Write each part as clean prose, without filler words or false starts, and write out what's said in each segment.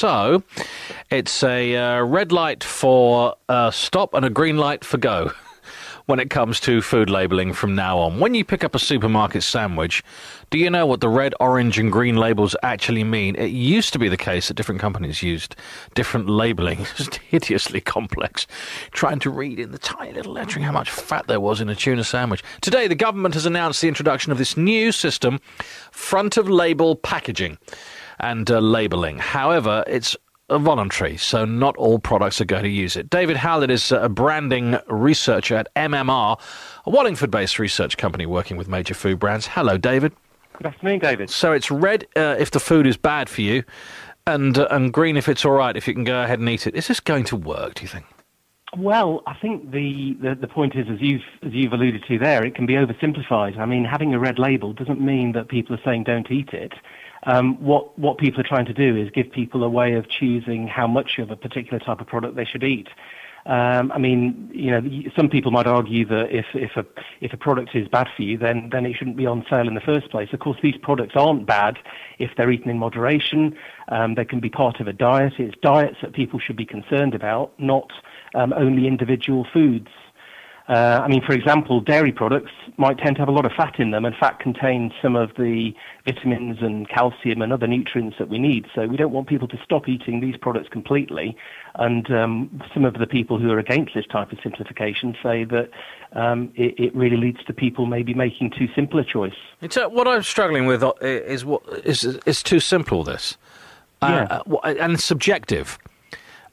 So it's a red light for stop and a green light for go when it comes to food labelling from now on. When you pick up a supermarket sandwich, do you know what the red, orange and green labels actually mean? It used to be the case that different companies used different labelling. It's just hideously complex, trying to read in the tiny little lettering how much fat there was in a tuna sandwich. Today, the government has announced the introduction of this new system, front-of-label packaging and labelling. However, it's voluntary, so not all products are going to use it. David Howlett is a branding researcher at MMR, a Wallingford-based research company working with major food brands. Hello, David. Good afternoon, David. So it's red if the food is bad for you, and green if it's all right, if you can go ahead and eat it. Is this going to work, do you think? Well, I think the point is, as you've alluded to there, it can be oversimplified. I mean, having a red label doesn't mean that people are saying don't eat it. What people are trying to do is give people a way of choosing how much of a particular type of product they should eat. I mean, you know, some people might argue that if a product is bad for you, then it shouldn't be on sale in the first place. Of course, these products aren't bad if they're eaten in moderation. They can be part of a diet. It's diets that people should be concerned about, not only individual foods. I mean, for example, dairy products might tend to have a lot of fat in them, and fat contains some of the vitamins and calcium and other nutrients that we need. So we don't want people to stop eating these products completely. And some of the people who are against this type of simplification say that it really leads to people maybe making too simple a choice. What I'm struggling with is too simple, this. And subjective.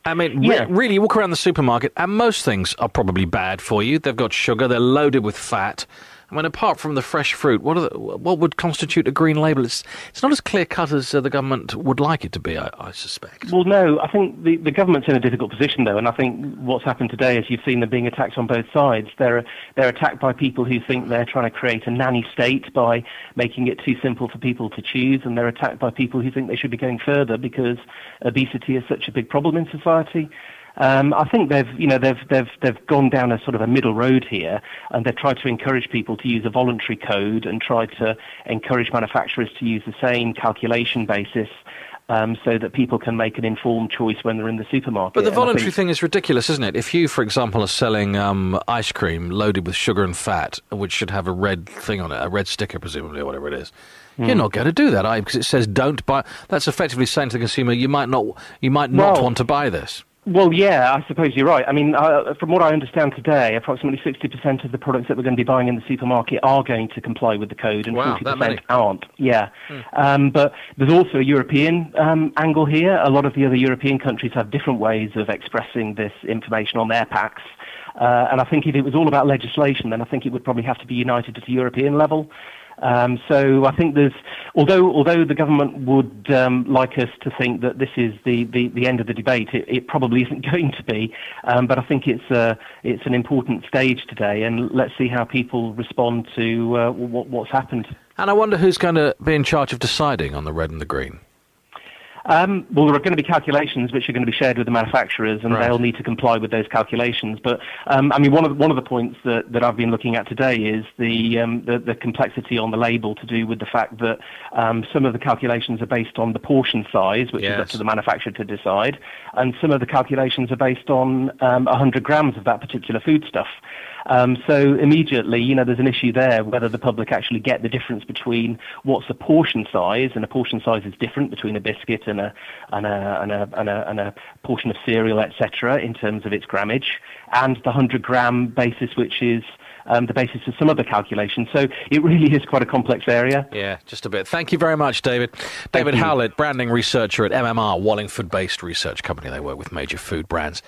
I mean, really, you walk around the supermarket, and most things are probably bad for you. They've got sugar, they're loaded with fat. I mean, apart from the fresh fruit, what would constitute a green label? It's not as clear-cut as the government would like it to be, I suspect. Well, no, I think the government's in a difficult position, though, and I think what's happened today is you've seen them being attacked on both sides. They're attacked by people who think they're trying to create a nanny state by making it too simple for people to choose, and they're attacked by people who think they should be going further because obesity is such a big problem in society. I think they've gone down a sort of a middle road here, and they've tried to encourage people to use a voluntary code and tried to encourage manufacturers to use the same calculation basis so that people can make an informed choice when they're in the supermarket. But the voluntary thing is ridiculous, isn't it? If you, for example, are selling ice cream loaded with sugar and fat, which should have a red thing on it, a red sticker presumably, or whatever it is, you're not going to do that, are you? Because it says don't buy. That's effectively saying to the consumer, you might not want to buy this. Well, yeah, I suppose you're right. I mean, from what I understand today, approximately 60% of the products that we're going to be buying in the supermarket are going to comply with the code, and 40% aren't. Yeah. But there's also a European angle here. A lot of the other European countries have different ways of expressing this information on their packs. And I think if it was all about legislation, then I think it would probably have to be united at a European level. So I think although the government would like us to think that this is the end of the debate, it probably isn't going to be. But I think it's an important stage today, and let's see how people respond to what's happened. And I wonder who's going to be in charge of deciding on the red and the green. Well, there are going to be calculations which are going to be shared with the manufacturers, and they'll need to comply with those calculations. But I mean, one of the points that I've been looking at today is the complexity on the label to do with the fact that some of the calculations are based on the portion size, which is up to the manufacturer to decide, and some of the calculations are based on 100 grams of that particular foodstuff. So immediately, you know, there's an issue there whether the public actually get the difference between what's a portion size, and a portion size is different between a biscuit and a portion of cereal, etc., in terms of its grammage, and the 100-gram basis, which is the basis of some other calculations. So it really is quite a complex area. Yeah, just a bit. Thank you very much, David. David Howlett, branding researcher at MMR, Wallingford-based research company. They work with major food brands.